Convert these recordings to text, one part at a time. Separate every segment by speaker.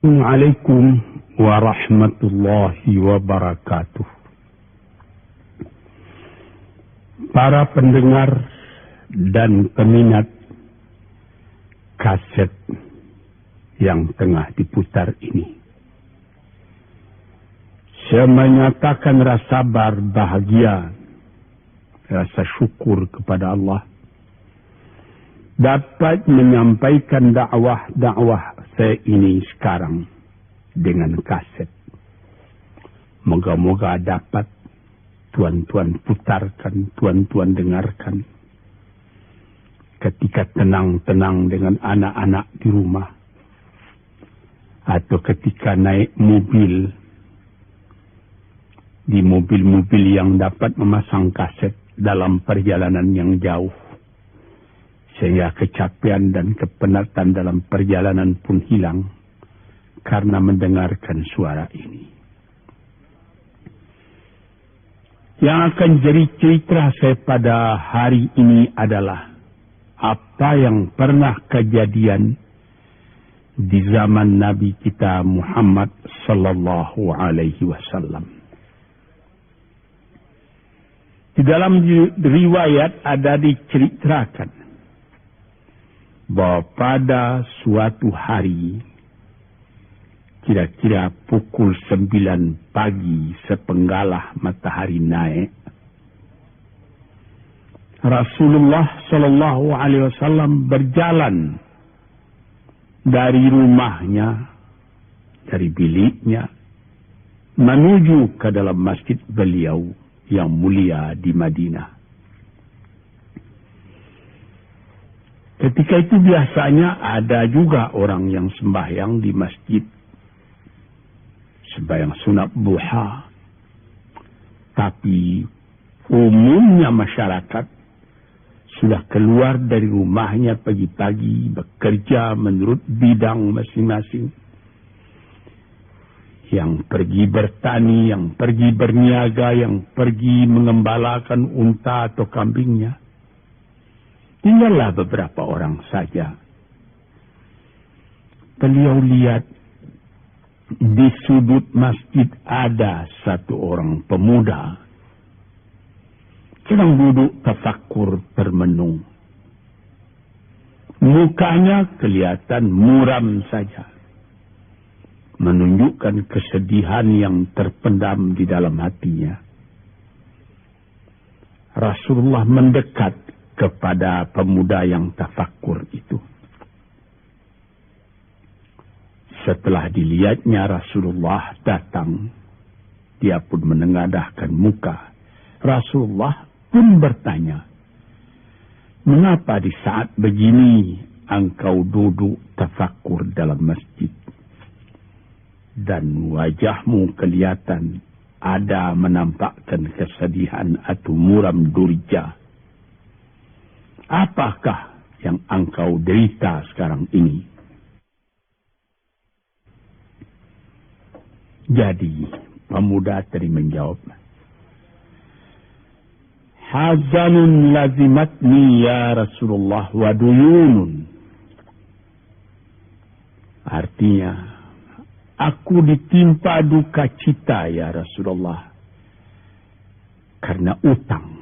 Speaker 1: Assalamualaikum warahmatullahi wabarakatuh. Para pendengar dan peminat kaset yang tengah diputar ini, saya menyatakan rasa bahagia, rasa syukur kepada Allah dapat menyampaikan dakwah saya ini sekarang dengan kaset. Moga-moga dapat tuan-tuan putarkan, tuan-tuan dengarkan ketika tenang-tenang dengan anak-anak di rumah, atau ketika naik mobil, di mobil-mobil yang dapat memasang kaset dalam perjalanan yang jauh, sehingga kecapean dan kepenatan dalam perjalanan pun hilang karena mendengarkan suara ini. Yang akan jadi cerita saya pada hari ini adalah apa yang pernah kejadian di zaman Nabi kita Muhammad sallallahu alaihi wasallam. Di dalam riwayat ada diceritakan bahwa pada suatu hari, kira-kira pukul 9 pagi sepenggalah matahari naik, Rasulullah Sallallahu Alaihi Wasallam berjalan dari rumahnya, dari biliknya, menuju ke dalam masjid beliau yang mulia di Madinah. Ketika itu biasanya ada juga orang yang sembahyang di masjid, sembahyang sunat duha. Tapi umumnya masyarakat sudah keluar dari rumahnya pagi-pagi, bekerja menurut bidang masing-masing. Yang pergi bertani, yang pergi berniaga, yang pergi mengembalakan unta atau kambingnya. Tinggallah beberapa orang saja. Beliau lihat di sudut masjid ada satu orang pemuda sedang duduk tafakkur termenung. Mukanya kelihatan muram saja, menunjukkan kesedihan yang terpendam di dalam hatinya. Rasulullah mendekat kepada pemuda yang tafakkur itu. Setelah dilihatnya Rasulullah datang, dia pun menengadahkan muka. Rasulullah pun bertanya, "Mengapa di saat begini engkau duduk tafakkur dalam masjid? Dan wajahmu kelihatan ada menampakkan kesedihan atau muram durja. Apakah yang engkau derita sekarang ini?" Jadi pemuda tadi menjawab, "Hazanun lazimatni ya Rasulullah wa duyunun." Artinya, aku ditimpa duka cita ya Rasulullah karena utang.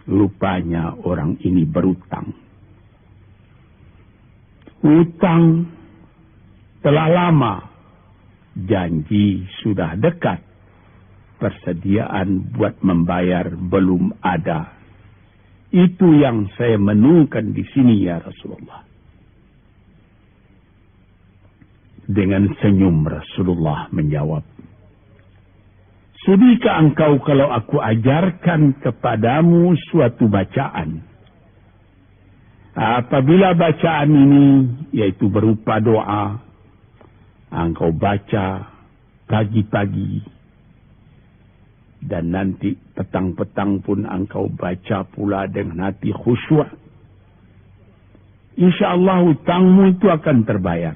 Speaker 1: Rupanya orang ini berutang. Utang telah lama, janji sudah dekat, persediaan buat membayar belum ada. Itu yang saya menungkan di sini ya Rasulullah. Dengan senyum Rasulullah menjawab, "Sudikah engkau kalau aku ajarkan kepadamu suatu bacaan? Apabila bacaan ini, yaitu berupa doa, engkau baca pagi-pagi, dan nanti petang-petang pun engkau baca pula dengan hati khusyuk, insyaallah hutangmu itu akan terbayar."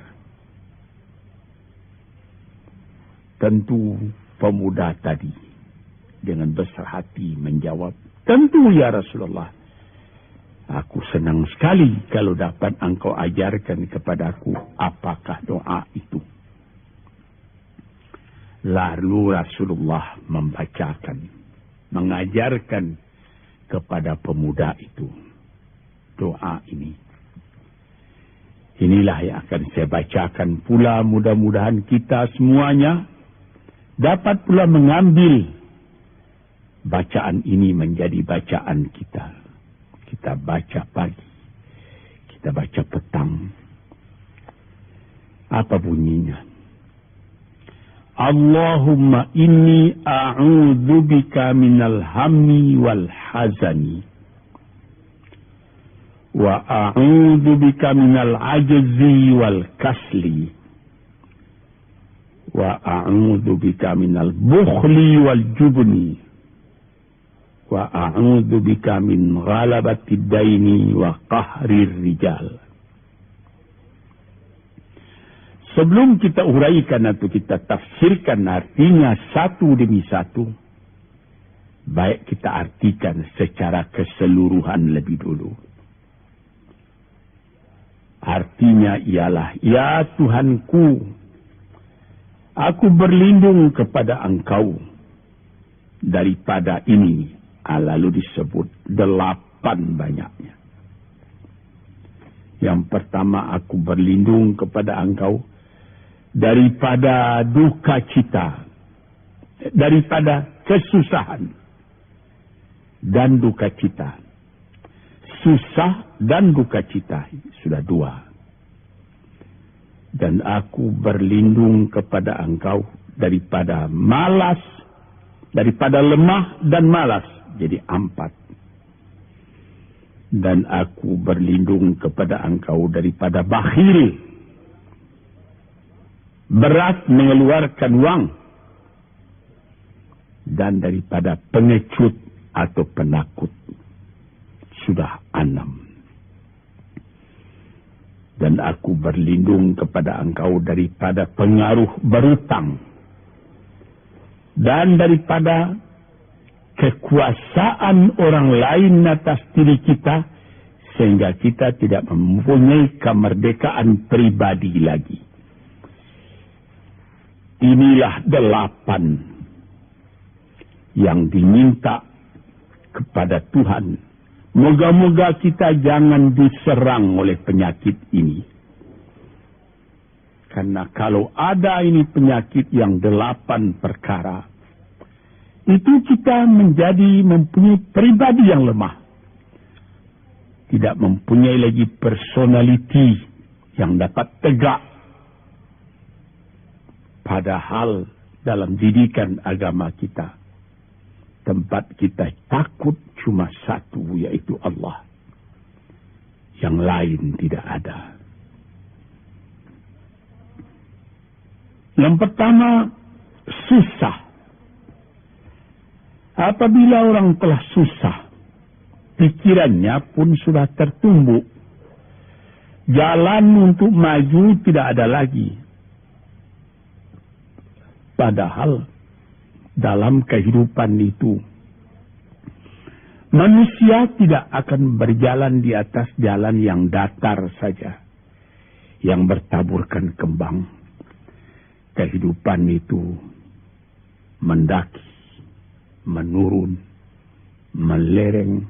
Speaker 1: Tentu pemuda tadi dengan besar hati menjawab, "Tentu ya Rasulullah. Aku senang sekali kalau dapat engkau ajarkan kepadaku apakah doa itu." Lalu Rasulullah membacakan, mengajarkan kepada pemuda itu doa ini. Inilah yang akan saya bacakan pula, mudah-mudahan kita semuanya dapat pula mengambil bacaan ini menjadi bacaan kita. Kita baca pagi, kita baca petang. Apa bunyinya? Allahumma inni a'udzu bika minal hammi wal hazani wa a'udzu bika minal ajzi wal kasli wa a'udzu bika minal bukhli wal jubni wa a'udzu bika min ghalabati daini wa qahrir rijal. Sebelum kita uraikan atau kita tafsirkan artinya satu demi satu, baik kita artikan secara keseluruhan lebih dulu. Artinya ialah, ya Tuhanku, aku berlindung kepada Engkau daripada ini. Lalu disebut 8 banyaknya. Yang pertama, aku berlindung kepada Engkau daripada duka cita, daripada kesusahan dan duka cita. Susah dan duka cita, sudah 2. Dan aku berlindung kepada Engkau daripada malas, daripada lemah dan malas, jadi 4. Dan aku berlindung kepada Engkau daripada bakhil, berat mengeluarkan wang, dan daripada pengecut atau penakut, sudah 6. Dan aku berlindung kepada Engkau daripada pengaruh berutang, dan daripada kekuasaan orang lain atas diri kita, sehingga kita tidak mempunyai kemerdekaan pribadi lagi. Inilah 8 yang diminta kepada Tuhan. Moga-moga kita jangan diserang oleh penyakit ini. Karena kalau ada ini penyakit yang 8 perkara, itu kita mempunyai pribadi yang lemah. Tidak mempunyai lagi personality yang dapat tegak. Padahal dalam didikan agama kita, tempat kita takut cuma satu, yaitu Allah. Yang lain tidak ada. Yang pertama, susah. Apabila orang telah susah, pikirannya pun sudah tertumbuk. Jalan untuk maju tidak ada lagi. Padahal dalam kehidupan itu, manusia tidak akan berjalan di atas jalan yang datar saja, yang bertaburkan kembang. Kehidupan itu mendaki, menurun, melereng,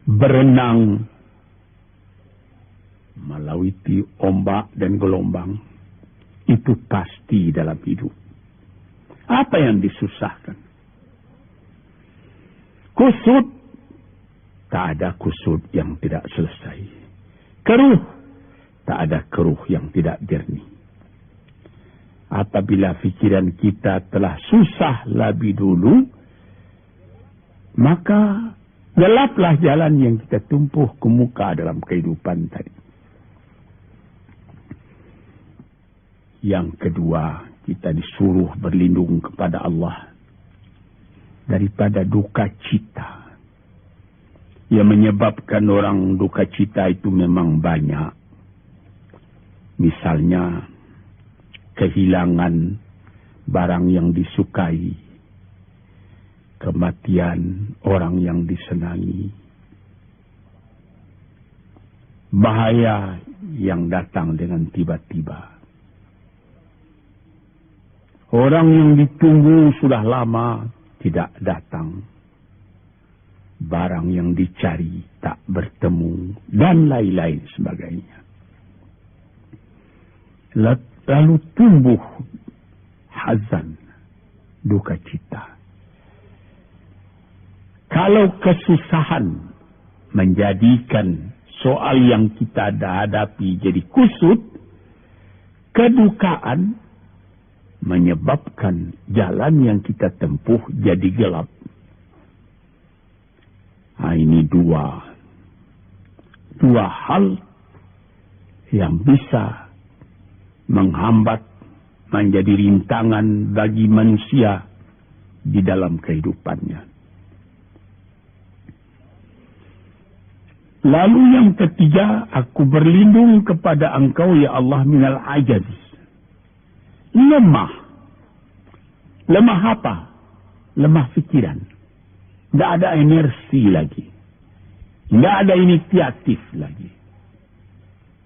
Speaker 1: berenang, melewati ombak dan gelombang. Itu pasti dalam hidup. Apa yang disusahkan? Kusut, tak ada kusut yang tidak selesai. Keruh, tak ada keruh yang tidak jernih. Apabila pikiran kita telah susah lebih dulu, maka gelaplah jalan yang kita tumpuh ke muka dalam kehidupan tadi. Yang kedua, kita disuruh berlindung kepada Allah daripada duka cita. Yang menyebabkan orang duka cita itu memang banyak. Misalnya, kehilangan barang yang disukai, kematian orang yang disenangi, bahaya yang datang dengan tiba-tiba. Orang yang ditunggu sudah lama tidak datang. Barang yang dicari tak bertemu, dan lain-lain sebagainya. Lalu tumbuh hazan, duka cita. Kalau kesusahan menjadikan soal yang kita hadapi jadi kusut, kedukaan menyebabkan jalan yang kita tempuh jadi gelap. Nah, ini dua hal yang bisa menghambat, menjadi rintangan bagi manusia di dalam kehidupannya. Lalu yang ketiga, aku berlindung kepada Engkau ya Allah minal ajaz. Lemah. Lemah apa? Lemah pikiran. Tidak ada energi lagi. Tidak ada inisiatif lagi.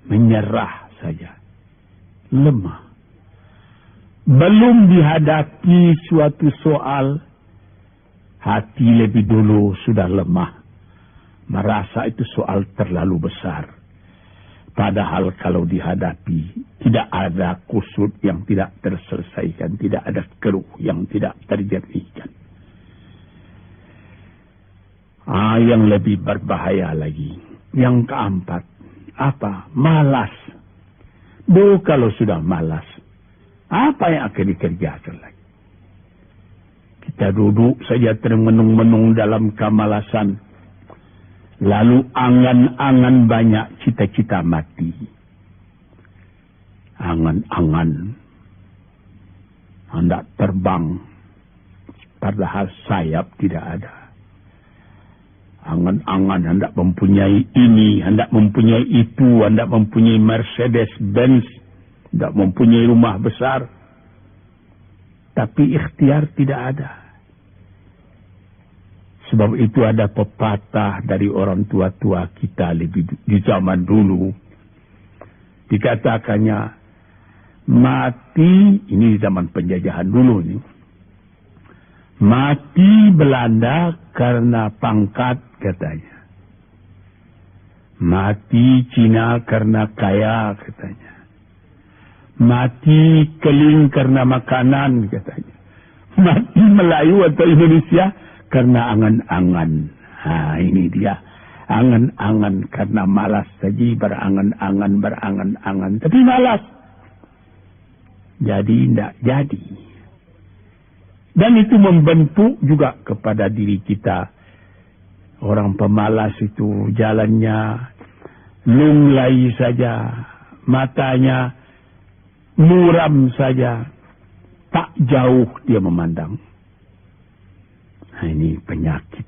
Speaker 1: Menyerah saja. Lemah. Belum dihadapi suatu soal, hati lebih dulu sudah lemah. Merasa itu soal terlalu besar. Padahal kalau dihadapi, tidak ada kusut yang tidak terselesaikan. Tidak ada keruh yang tidak terjernihkan. Yang lebih berbahaya lagi. Yang keempat. Apa? Malas. Kalau sudah malas, apa yang akan dikerjakan lagi? Kita duduk saja termenung-menung dalam kemalasan. Lalu angan-angan banyak, cita-cita mati. Angan-angan hendak terbang, padahal sayap tidak ada. Angan-angan hendak mempunyai ini, hendak mempunyai itu, hendak mempunyai Mercedes-Benz, hendak mempunyai rumah besar. Tapi ikhtiar tidak ada. Sebab itu ada pepatah dari orang tua-tua kita di zaman dulu. Dikatakannya, mati, ini di zaman penjajahan dulu nih. Mati Belanda karena pangkat, katanya. Mati Cina karena kaya, katanya. Mati Keling karena makanan, katanya. Mati Melayu atau Indonesia karena angan-angan. Ini dia. Angan-angan karena malas saja, berangan-angan. Tapi malas. Jadi tidak jadi. Dan itu membentuk juga kepada diri kita. Orang pemalas itu jalannya lunglai saja. Matanya muram saja. Tak jauh dia memandang. Ini penyakit.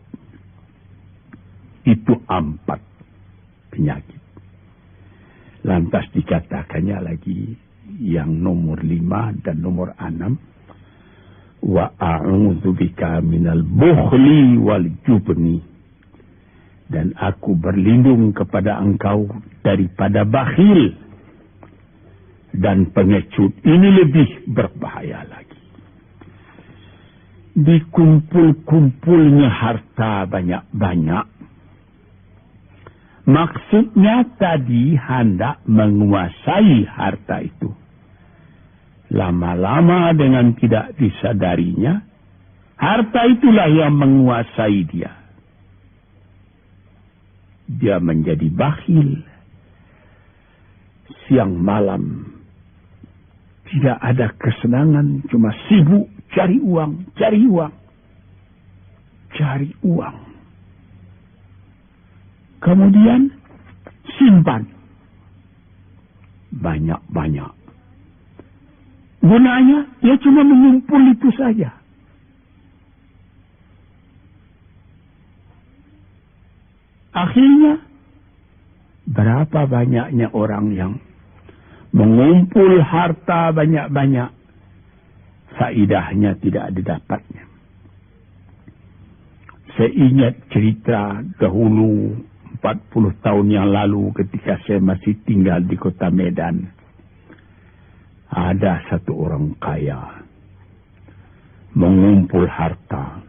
Speaker 1: Itu 4 penyakit. Lantas dikatakannya lagi yang nomor 5 dan nomor 6. Wa a'udzu bika minal bukhli wal jubni. Dan aku berlindung kepada Engkau daripada bakhil dan pengecut. Ini lebih berbahaya lagi. Dikumpul-kumpulnya harta banyak-banyak. Maksudnya tadi hendak menguasai harta itu. Lama-lama dengan tidak disadarinya, harta itulah yang menguasai dia. Dia menjadi bakhil. Siang malam tidak ada kesenangan, cuma sibuk cari uang. Kemudian simpan banyak-banyak. Gunanya, ya cuma mengumpul itu saja. Akhirnya, berapa banyaknya orang yang mengumpul harta banyak-banyak, faidahnya tidak didapatnya. Saya ingat cerita dahulu, 40 tahun yang lalu ketika saya masih tinggal di kota Medan. Ada satu orang kaya. mengumpul harta.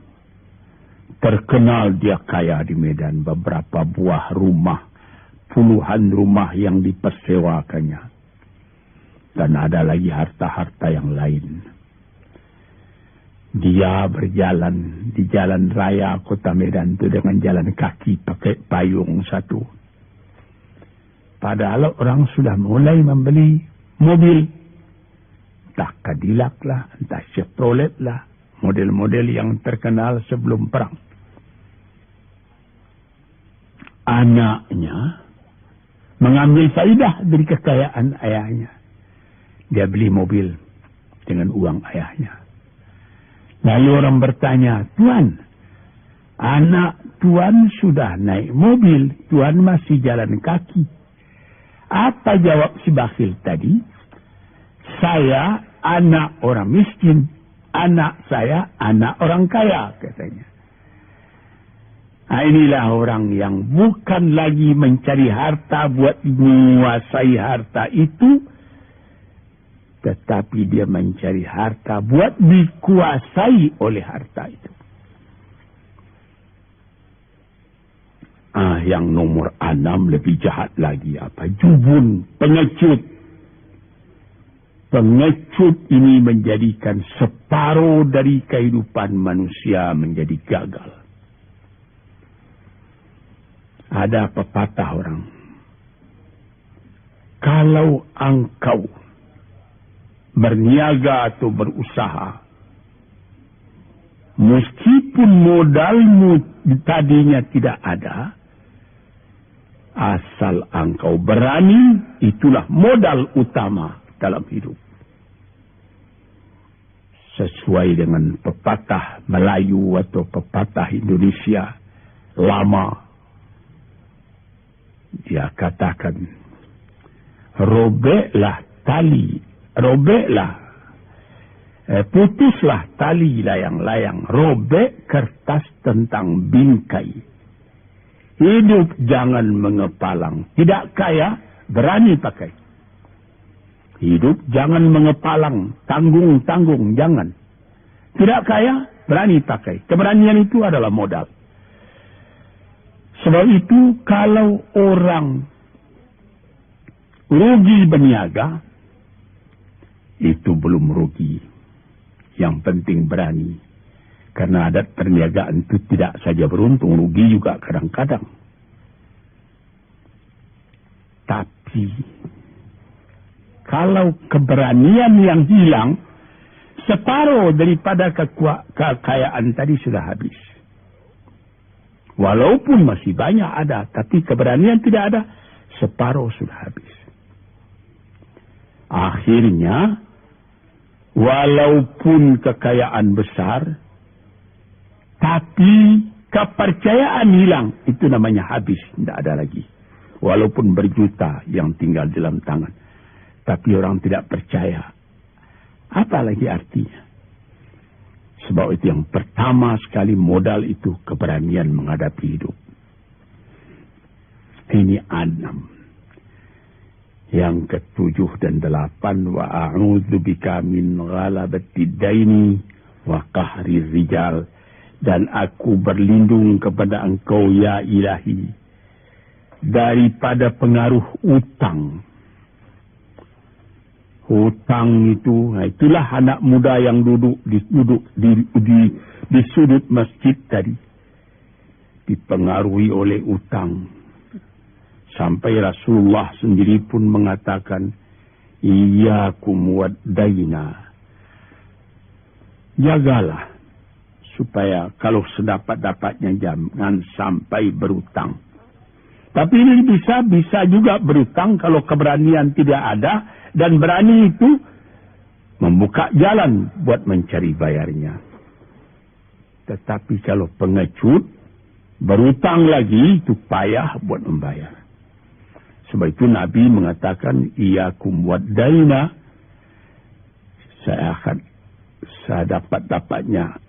Speaker 1: Terkenal dia kaya di Medan, beberapa buah rumah, puluhan rumah yang dipersewakannya. Dan ada lagi harta-harta yang lain. Dia berjalan di jalan raya kota Medan itu dengan jalan kaki pakai payung satu. Padahal orang sudah mulai membeli mobil. Entah Cadillac lah, entah Chevrolet lah. Model-model yang terkenal sebelum perang. Anaknya mengambil faidah dari kekayaan ayahnya. Dia beli mobil dengan uang ayahnya. Lalu orang bertanya, Tuan, anak Tuan sudah naik mobil, Tuan masih jalan kaki. Apa jawab si bakhil tadi? Saya anak orang miskin, anak saya anak orang kaya, katanya. Nah, inilah orang yang bukan lagi mencari harta buat menguasai harta itu, tetapi dia mencari harta buat dikuasai oleh harta itu. Yang nomor 6 lebih jahat lagi apa? Jubun, pengecut. Pengecut ini menjadikan separuh dari kehidupan manusia menjadi gagal. Ada pepatah orang. Kalau engkau berniaga atau berusaha, meskipun modalmu tadinya tidak ada, asal engkau berani, itulah modal utama dalam hidup. Sesuai dengan pepatah Melayu atau pepatah Indonesia lama, dia katakan, putuslah tali layang-layang, robek kertas tentang bingkai. Hidup jangan mengepalang, tidak kaya berani pakai. Hidup jangan mengepalang, tanggung-tanggung jangan. Tidak kaya berani pakai. Keberanian itu adalah modal. Sebab itu kalau orang rugi berniaga, itu belum rugi. Yang penting berani. Karena adat perniagaan itu tidak saja beruntung, rugi juga kadang-kadang. Tapi kalau keberanian yang hilang, separuh daripada kekayaan tadi sudah habis. Walaupun masih banyak ada, tapi keberanian tidak ada, separuh sudah habis. Akhirnya, walaupun kekayaan besar, tapi kepercayaan hilang, itu namanya habis, tidak ada lagi. Walaupun berjuta yang tinggal dalam tangan, tapi orang tidak percaya. Apa lagi artinya? Sebab itu yang pertama sekali modal itu keberanian menghadapi hidup. Ini 6. Yang ke-7 dan 8, wa a'udzubika min ghalabatid daini wa qahri rijal, dan aku berlindung kepada Engkau ya Ilahi daripada pengaruh utang. Hutang itu, itulah anak muda yang duduk di sudut masjid tadi, dipengaruhi oleh utang. Sampai Rasulullah sendiri pun mengatakan, iyyakum wad-daina. Jagalah supaya kalau sedapat-dapatnya jangan sampai berutang. Tapi ini bisa juga berutang kalau keberanian tidak ada. Dan berani itu membuka jalan buat mencari bayarnya. Tetapi kalau pengecut, berutang lagi, itu payah buat membayar. Sebab itu Nabi mengatakan, iyyakum wad-daina. Saya dapat-dapatnya,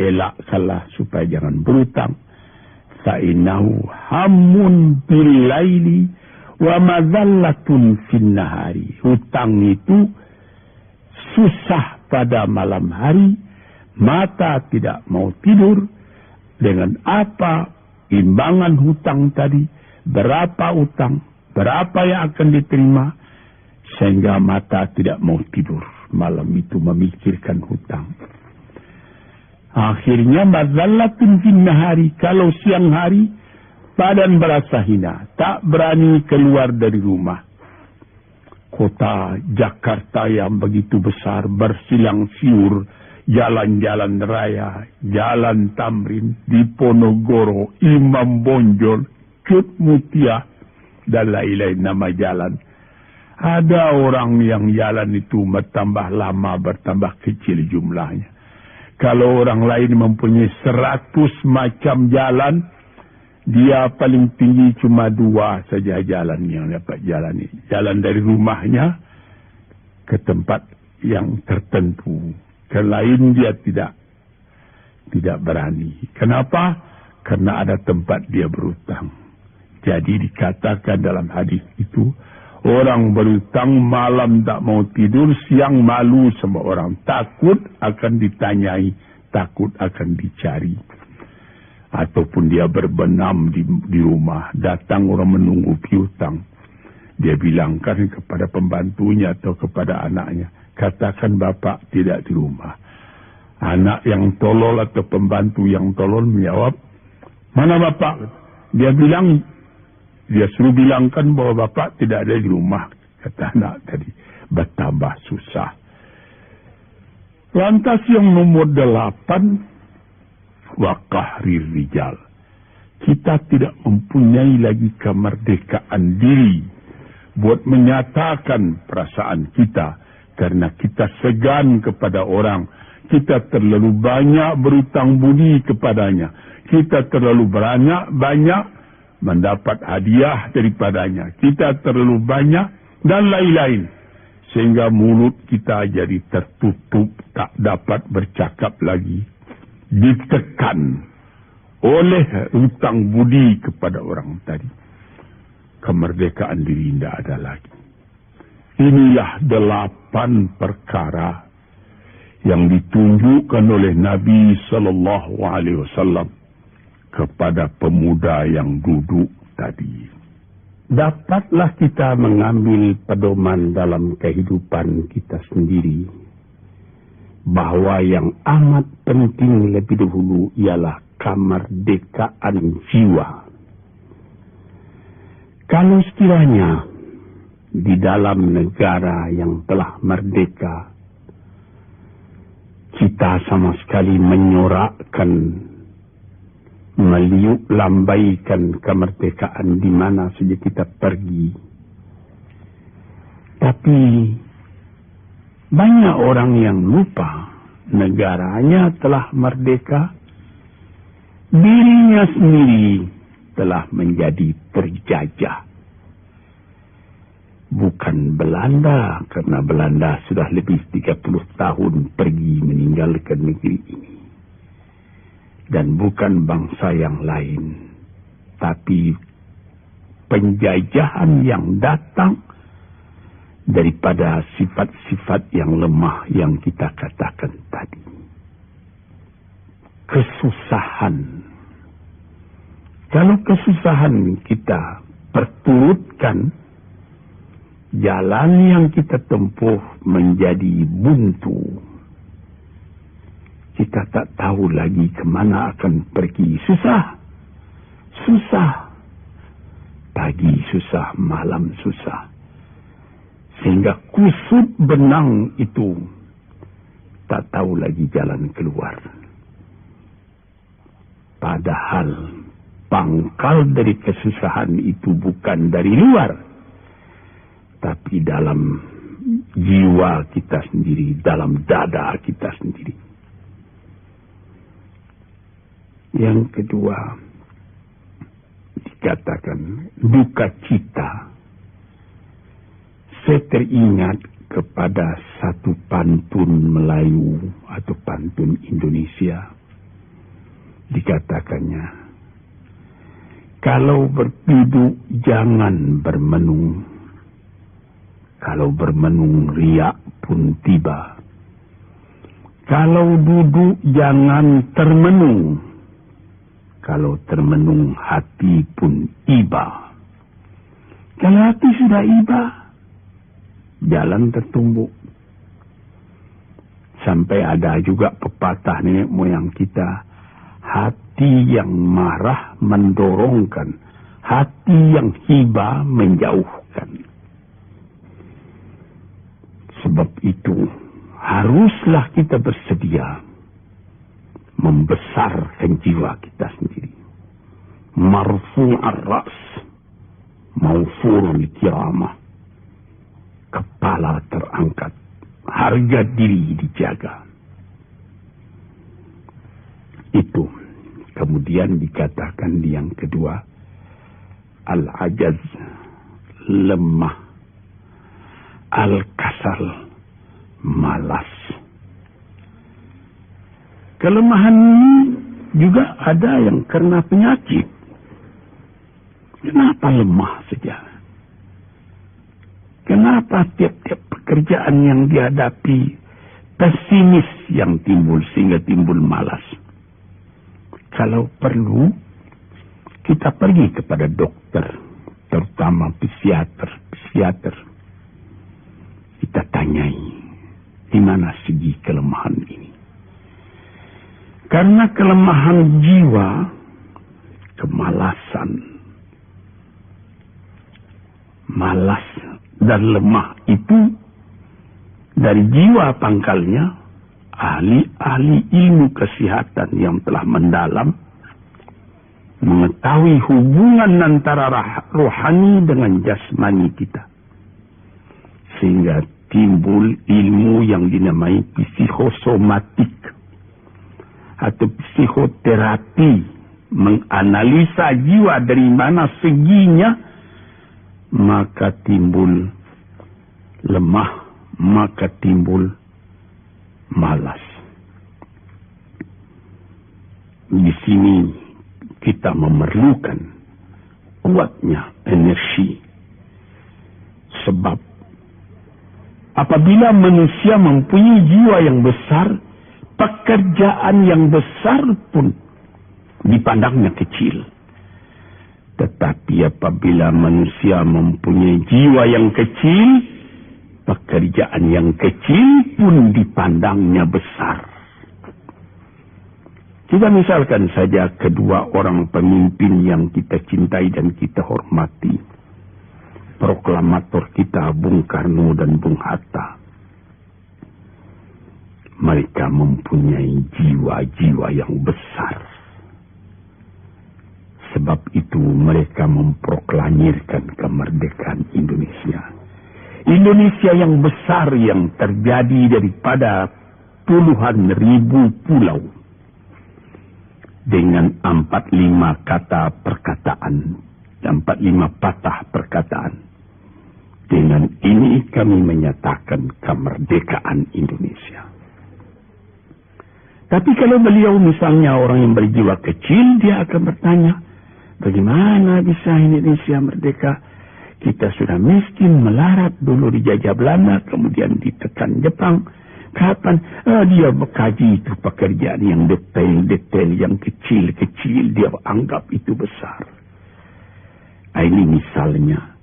Speaker 1: elakkanlah supaya jangan berutang. Fa'innahu hammun bil-laili wa madhallatun finnahari. Hutang itu susah pada malam hari, mata tidak mau tidur, dengan apa imbangan hutang tadi, berapa utang, berapa yang akan diterima, sehingga mata tidak mau tidur malam itu memikirkan hutang. Akhirnya mazallatun fin nahari, kalau siang hari badan berasa hina, tak berani keluar dari rumah. Kota Jakarta yang begitu besar, bersilang siur, jalan-jalan raya, jalan Tamrin, Diponegoro, Imam Bonjol, Cut Mutia, dan lain-lain nama jalan. Ada orang yang jalan itu bertambah lama, bertambah kecil jumlahnya. Kalau orang lain mempunyai 100 macam jalan, dia paling tinggi cuma 2 saja jalan yang dapat jalani. Jalan dari rumahnya ke tempat yang tertentu. Ke lain dia tidak berani. Kenapa? Karena ada tempat dia berutang. Jadi dikatakan dalam hadis itu, orang berutang malam tak mau tidur, siang malu sama orang. Takut akan ditanyai, takut akan dicari. Ataupun dia berbenam di rumah, datang orang menunggu piutang. Dia bilangkan kepada pembantunya atau kepada anaknya, katakan bapak tidak di rumah. Anak yang tolol atau pembantu yang tolol menjawab, mana bapak? Dia suruh bilangkan bahwa bapak tidak ada di rumah. Kata anak tadi, bertambah susah. Lantas yang nomor 8, waqahrir rijal. Kita tidak mempunyai lagi kemerdekaan diri buat menyatakan perasaan kita, karena kita segan kepada orang. Kita terlalu banyak berutang budi kepadanya. Kita terlalu banyak mendapat hadiah daripadanya. Kita terlalu banyak dan lain-lain. Sehingga mulut kita jadi tertutup, tak dapat bercakap lagi. Ditekan oleh hutang budi kepada orang tadi. Kemerdekaan diri tidak ada lagi. Inilah 8 perkara yang ditunjukkan oleh Nabi SAW kepada pemuda yang duduk tadi. Dapatlah kita mengambil pedoman dalam kehidupan kita sendiri, bahwa yang amat penting lebih dahulu ialah kemerdekaan jiwa. Kalau sekiranya di dalam negara yang telah merdeka, kita sama sekali menyorakkan, meliuk lambaikan kemerdekaan di mana saja kita pergi. Tapi banyak orang yang lupa negaranya telah merdeka, dirinya sendiri telah menjadi terjajah. Bukan Belanda, karena Belanda sudah lebih 30 tahun pergi meninggalkan negeri ini. Dan bukan bangsa yang lain, tapi penjajahan yang datang daripada sifat-sifat yang lemah yang kita katakan tadi. Kesusahan. Kalau kesusahan kita perturutkan, jalan yang kita tempuh menjadi buntu. Kita tak tahu lagi kemana akan pergi. Susah. Pagi susah, malam susah. Sehingga kusut benang itu tak tahu lagi jalan keluar. Padahal pangkal dari kesusahan itu bukan dari luar, tapi dalam jiwa kita sendiri, dalam dada kita sendiri. Yang kedua, dikatakan duka cita. Saya teringat kepada satu pantun Melayu atau pantun Indonesia. Dikatakannya, kalau berduduk jangan bermenung. Kalau bermenung riak pun tiba. Kalau duduk jangan termenung. Kalau termenung hati pun iba. Kalau hati sudah iba, jalan tertumbuk. Sampai ada juga pepatah nenek moyang kita, hati yang marah mendorongkan, hati yang hibah menjauhkan. Sebab itu, haruslah kita bersedia membesarkan jiwa kita sendiri. Marfu'ar ra's, mawfurul kiramah. Kepala terangkat, harga diri dijaga. Itu. Kemudian dikatakan di yang kedua, al-ajaz, lemah, al-kasal, malas. Kelemahan ini juga ada yang karena penyakit. Kenapa lemah saja? Kenapa tiap-tiap pekerjaan yang dihadapi pesimis yang timbul sehingga timbul malas? Kalau perlu, kita pergi kepada dokter, terutama psikiater. Kita tanyai, di mana segi kelemahan ini? Karena kelemahan jiwa, kemalasan, malas dan lemah itu dari jiwa pangkalnya, ahli-ahli ilmu kesehatan yang telah mendalam mengetahui hubungan antara rohani dengan jasmani kita. Sehingga timbul ilmu yang dinamai psikosomatik atau psikoterapi, menganalisa jiwa dari mana seginya, maka timbul lemah, maka timbul malas. Di sini kita memerlukan kuatnya energi. Sebab apabila manusia mempunyai jiwa yang besar, pekerjaan yang besar pun dipandangnya kecil. Tetapi apabila manusia mempunyai jiwa yang kecil, pekerjaan yang kecil pun dipandangnya besar. Kita misalkan saja kedua orang pemimpin yang kita cintai dan kita hormati. Proklamator kita Bung Karno dan Bung Hatta. Mereka mempunyai jiwa-jiwa yang besar. Sebab itu mereka memproklamirkan kemerdekaan Indonesia. Indonesia yang besar yang terjadi daripada puluhan ribu pulau. Dengan 45 kata perkataan. 45 patah perkataan. Dengan ini kami menyatakan kemerdekaan Indonesia. Tapi kalau beliau misalnya orang yang berjiwa kecil, dia akan bertanya, bagaimana bisa Indonesia merdeka? Kita sudah miskin, melarat, dulu dijajah Belanda, kemudian ditekan Jepang. Kapan? Dia mengkaji itu pekerjaan yang detail-detail, yang kecil-kecil, dia anggap itu besar. Ini misalnya.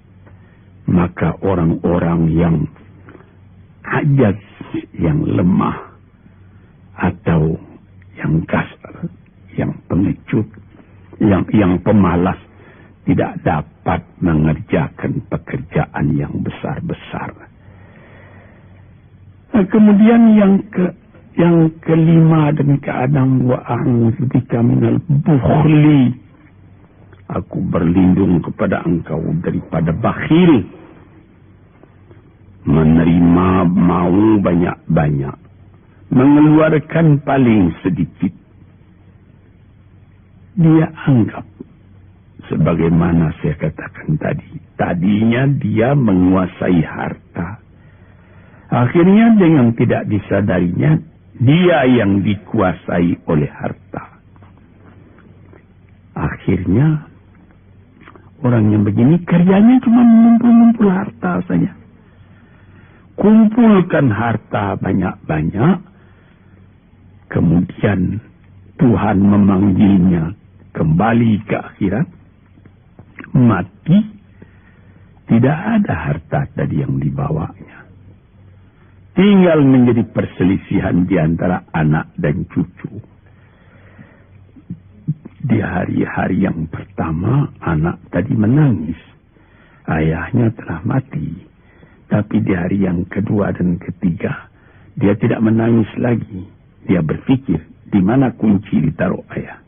Speaker 1: Maka orang-orang yang ajaz, yang lemah, atau yang kasar, yang pengecut, yang pemalas, tidak dapat mengerjakan pekerjaan yang besar-besar. Kemudian yang kelima, dan keadaan wa'a'udzubika minal bukhli. Aku berlindung kepada engkau daripada bakhil. Menerima mau banyak-banyak. Mengeluarkan paling sedikit. Dia anggap, sebagaimana saya katakan tadi, tadinya dia menguasai harta. Akhirnya dengan tidak disadarinya, dia yang dikuasai oleh harta. Akhirnya, orang yang begini kerjanya cuma mengumpul-ngumpul harta saja. Kumpulkan harta banyak-banyak, kemudian Tuhan memanggilnya kembali ke akhirat, mati, tidak ada harta tadi yang dibawanya. Tinggal menjadi perselisihan di antara anak dan cucu. Di hari-hari yang pertama, anak tadi menangis. Ayahnya telah mati. Tapi di hari yang kedua dan ketiga, dia tidak menangis lagi. Dia berpikir, di mana kunci ditaruh ayah?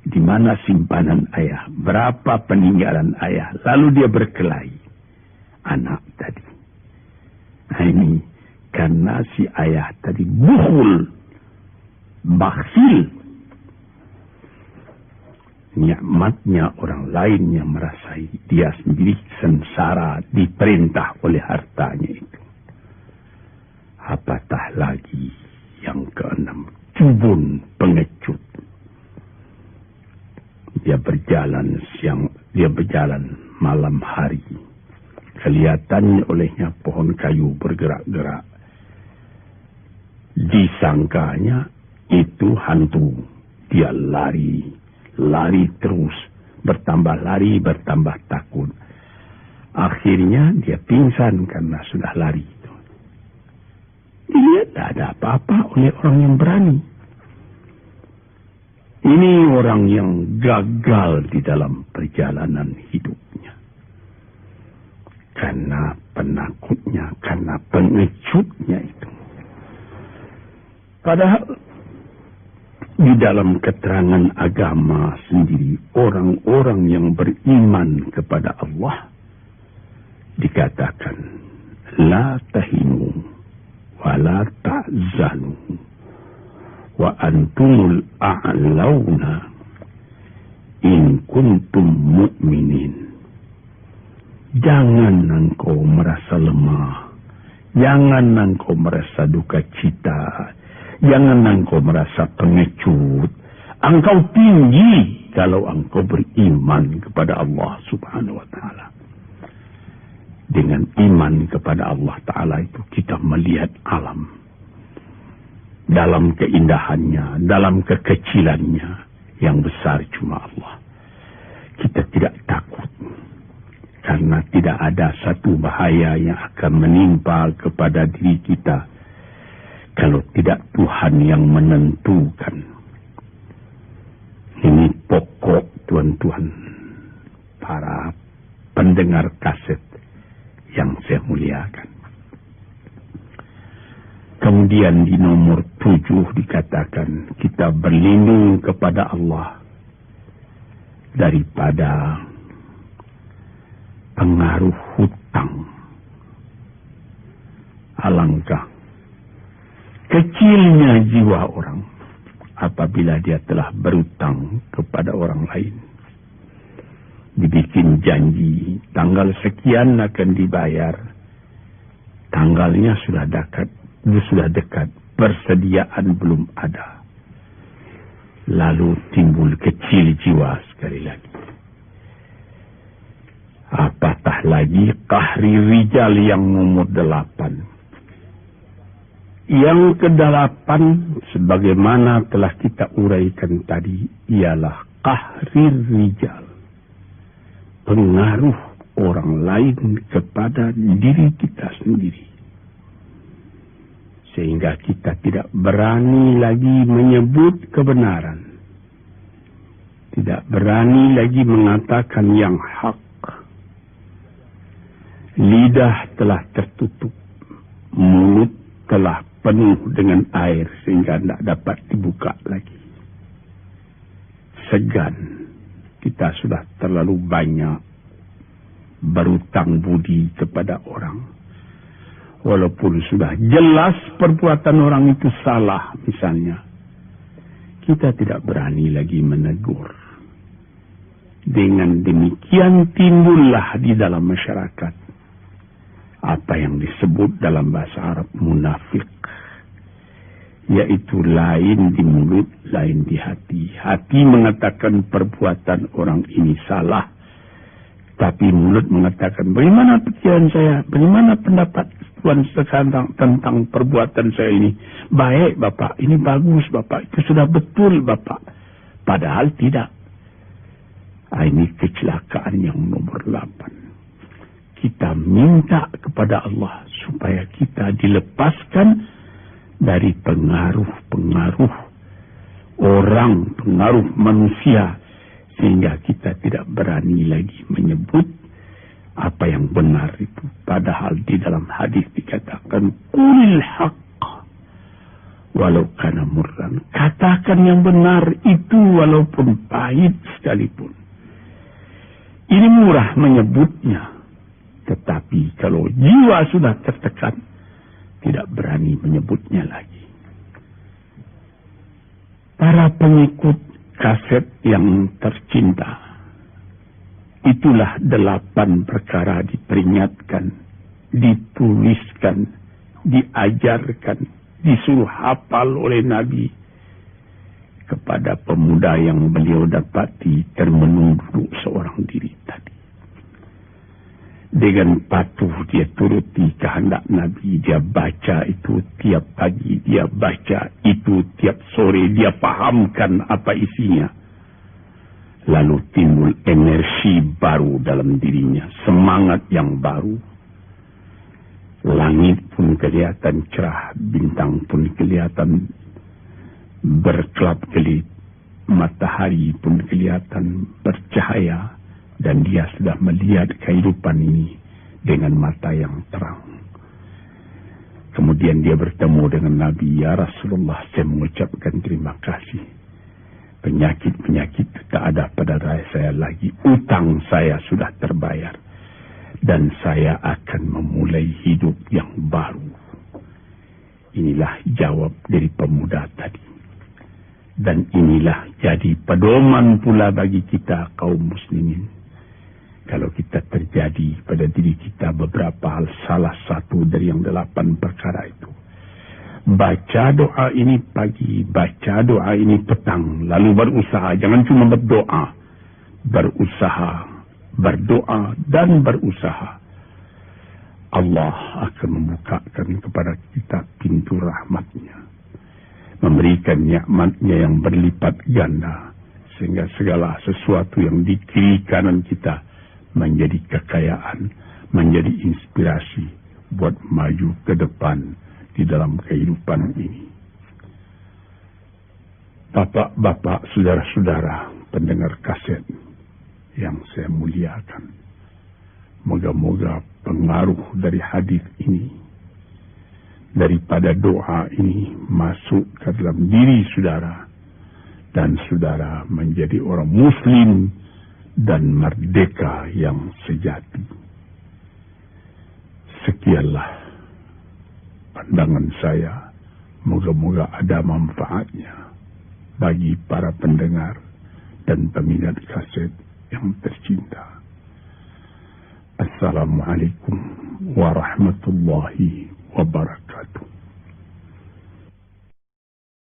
Speaker 1: Di mana simpanan ayah? Berapa peninggalan ayah? Lalu dia berkelahi. Anak tadi. Nah ini karena si ayah tadi bukhul, bakhil. Nikmatnya orang lain yang merasai, dia sendiri sengsara diperintah oleh hartanya itu. Apatah lagi yang keenam, jubun, pengecut. Dia berjalan malam hari. Kelihatannya olehnya pohon kayu bergerak-gerak. Disangkanya itu hantu. Dia lari terus. Bertambah lari, bertambah takut. Akhirnya dia pingsan karena sudah lari. Dia tidak ada apa-apa oleh orang yang berani. Ini orang yang gagal di dalam perjalanan hidupnya. Karena penakutnya, karena pengecutnya itu. Padahal di dalam keterangan agama sendiri, orang-orang yang beriman kepada Allah dikatakan, la tahinu wa la ta'zanu wa antumul a'launa in kuntum mu'minin. Jangan engkau merasa lemah. Jangan engkau merasa duka cita. Jangan engkau merasa pengecut. Engkau tinggi kalau engkau beriman kepada Allah Subhanahu wa ta'ala. Dengan iman kepada Allah Ta'ala itu kita melihat alam. Dalam keindahannya, dalam kekecilannya, yang besar cuma Allah. Kita tidak takut. Karena tidak ada satu bahaya yang akan menimpa kepada diri kita kalau tidak Tuhan yang menentukan. Ini pokok tuan-tuan para pendengar kaset yang saya muliakan. Kemudian di nomor 7 dikatakan kita berlindung kepada Allah daripada pengaruh hutang. Alangkah kecilnya jiwa orang apabila dia telah berutang kepada orang lain. Dibikin janji, tanggal sekian akan dibayar. Tanggalnya sudah dekat, persediaan belum ada. Lalu timbul kecil jiwa sekali lagi. Apatah lagi kahri rijal yang nomor 8. Yang ke-8 sebagaimana telah kita uraikan tadi ialah kahri rijal. Pengaruh orang lain kepada diri kita sendiri. Sehingga kita tidak berani lagi menyebut kebenaran. Tidak berani lagi mengatakan yang hak. Lidah telah tertutup. Mulut telah penuh dengan air sehingga tidak dapat dibuka lagi. Segan. Kita sudah terlalu banyak berutang budi kepada orang. Walaupun sudah jelas perbuatan orang itu salah misalnya. Kita tidak berani lagi menegur. Dengan demikian timbullah di dalam masyarakat apa yang disebut dalam bahasa Arab munafik. Yaitu lain di mulut, lain di hati. Hati mengatakan perbuatan orang ini salah. Tapi mulut mengatakan, bagaimana pikiran saya? Bagaimana pendapat pengakuan sekarang tentang perbuatan saya ini. Baik Bapak, ini bagus Bapak, itu sudah betul Bapak. Padahal tidak. Ini kecelakaan yang nomor 8. Kita minta kepada Allah supaya kita dilepaskan dari pengaruh-pengaruh orang, pengaruh manusia, sehingga kita tidak berani lagi menyebut apa yang benar itu. Padahal di dalam hadis dikatakan qulil haqq walau kana murran. Katakan yang benar itu walaupun pahit sekalipun. Ini murah menyebutnya, tetapi kalau jiwa sudah tertekan, tidak berani menyebutnya lagi. Para pengikut kaset yang tercinta, itulah 8 perkara diperingatkan, dituliskan, diajarkan, disuruh hafal oleh Nabi kepada pemuda yang beliau dapati termenung duduk seorang diri tadi. Dengan patuh dia turuti kehendak Nabi, dia baca itu tiap pagi, dia baca itu tiap sore, dia pahamkan apa isinya. Lalu timbul energi baru dalam dirinya, semangat yang baru. Langit pun kelihatan cerah, bintang pun kelihatan berkelap-kelip, matahari pun kelihatan bercahaya, dan dia sudah melihat kehidupan ini dengan mata yang terang. Kemudian dia bertemu dengan Nabi, ya Rasulullah, saya mengucapkan terima kasih. Penyakit-penyakit tak ada pada saya lagi. Utang saya sudah terbayar. Dan saya akan memulai hidup yang baru. Inilah jawab dari pemuda tadi. Dan inilah jadi pedoman pula bagi kita kaum muslimin. Kalau kita terjadi pada diri kita beberapa hal, salah satu dari yang 8 perkara itu, baca doa ini pagi, baca doa ini petang, lalu berusaha. Jangan cuma berdoa, berusaha, berdoa dan berusaha. Allah akan membukakan kepada kita pintu rahmatnya, memberikan nikmatnya yang berlipat ganda, sehingga segala sesuatu yang di kiri kanan kita menjadi kekayaan, menjadi inspirasi buat maju ke depan di dalam kehidupan ini. Bapak-bapak, saudara-saudara pendengar kaset yang saya muliakan, moga-moga pengaruh dari hadis ini, daripada doa ini, masuk ke dalam diri saudara, dan saudara menjadi orang muslim dan merdeka yang sejati. Sekianlah pandangan saya, moga-moga ada manfaatnya bagi para pendengar dan peminat kaset yang tercinta. Assalamualaikum warahmatullahi wabarakatuh.